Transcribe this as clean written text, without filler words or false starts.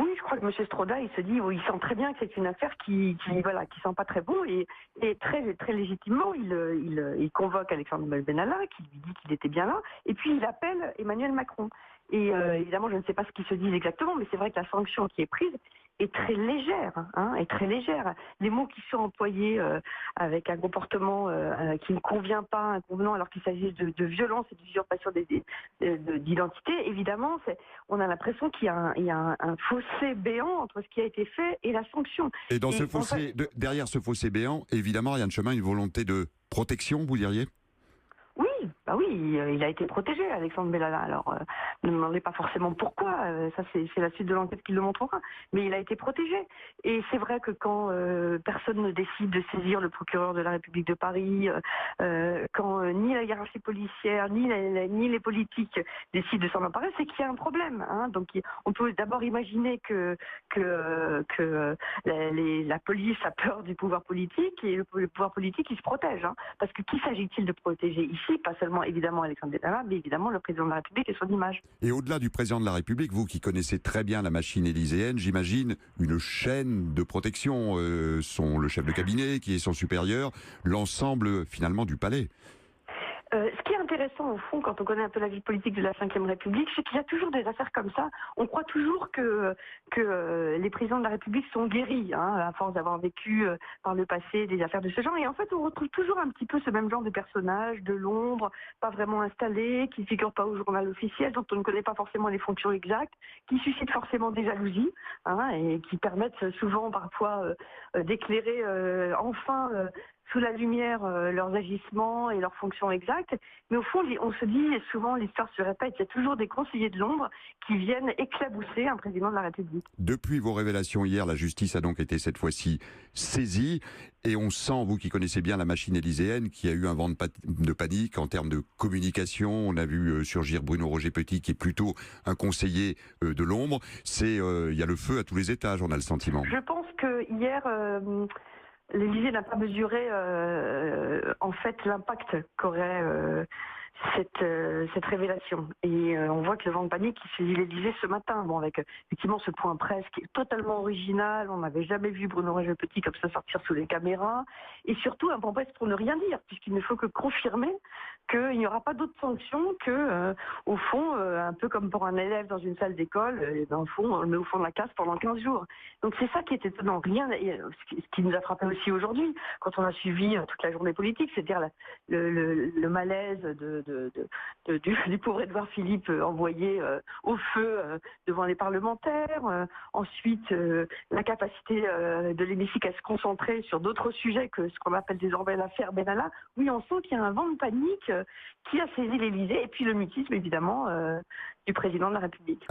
oui, je crois que M. Stroda, il se dit, il sent très bien que c'est une affaire qui sent pas très bon et très, très légitimement, il convoque Alexandre Benalla, qui lui dit qu'il était bien là, et puis il appelle Emmanuel Macron. Et évidemment, je ne sais pas ce qu'ils se disent exactement, mais c'est vrai que la sanction qui est prise est très légère, est très légère. Les mots qui sont employés avec un comportement qui ne convient pas, inconvenant, alors qu'il s'agit de violence et d'usurpation d'identité, évidemment, on a l'impression qu'il y a un fossé béant entre ce qui a été fait et la sanction. Et dans ce fossé, derrière ce fossé béant, évidemment, Ariane Chemin, une volonté de protection, vous diriez ? Oui, il a été protégé, Alexandre Benalla. Alors, ne me demandez pas forcément pourquoi, ça c'est la suite de l'enquête qui le montrera, mais il a été protégé. Et c'est vrai que quand personne ne décide de saisir le procureur de la République de Paris, quand ni la hiérarchie policière, ni les politiques décident de s'en emparer, c'est qu'il y a un problème. Donc on peut d'abord imaginer que la police a peur du pouvoir politique et le pouvoir politique il se protège. Parce que qui s'agit-il de protéger ici? Pas seulement évidemment Alexandre Benalla, mais évidemment le président de la République et son image. Et au-delà du président de la République, vous qui connaissez très bien la machine élyséenne, j'imagine une chaîne de protection, le chef de cabinet qui est son supérieur, l'ensemble finalement du palais. Ce qui est intéressant au fond, quand on connaît un peu la vie politique de la Ve République, c'est qu'il y a toujours des affaires comme ça. On croit toujours que les présidents de la République sont guéris, à force d'avoir vécu par le passé des affaires de ce genre. Et en fait, on retrouve toujours un petit peu ce même genre de personnages, de l'ombre, pas vraiment installés, qui ne figurent pas au journal officiel, dont on ne connaît pas forcément les fonctions exactes, qui suscitent forcément des jalousies, et qui permettent souvent parfois d'éclairer enfin sous la lumière leurs agissements et leurs fonctions exactes. Mais au fond, on se dit, et souvent l'histoire se répète, il y a toujours des conseillers de l'ombre qui viennent éclabousser un président de la République. Depuis vos révélations hier, la justice a donc été cette fois-ci saisie. Et on sent, vous qui connaissez bien la machine élyséenne, qu'il y a eu un vent de panique en termes de communication. On a vu surgir Bruno Roger-Petit, qui est plutôt un conseiller de l'ombre. Il y a le feu à tous les étages, on a le sentiment. Je pense que hier... l'Élysée n'a pas mesuré en fait l'impact qu'aurait cette révélation. Et on voit que le vent de panique qui saisit l'Élysée ce matin, avec effectivement ce point presse qui est totalement original, on n'avait jamais vu Bruno Roger-Petit comme ça sortir sous les caméras, et surtout un point presse pour ne rien dire, puisqu'il ne faut que confirmer qu'il n'y aura pas d'autres sanctions que, au fond, un peu comme pour un élève dans une salle d'école, dans le fond, on le met au fond de la classe pendant 15 jours. Donc c'est ça qui est étonnant. Ce qui nous a frappé aussi aujourd'hui, quand on a suivi toute la journée politique, c'est-à-dire le malaise du pauvre Édouard Philippe envoyé au feu devant les parlementaires, ensuite la capacité de l'hémicycle à se concentrer sur d'autres sujets que ce qu'on appelle désormais l'affaire Benalla. Oui, on sent qu'il y a un vent de panique qui a saisi l'Élysée, et puis le mutisme évidemment du président de la République.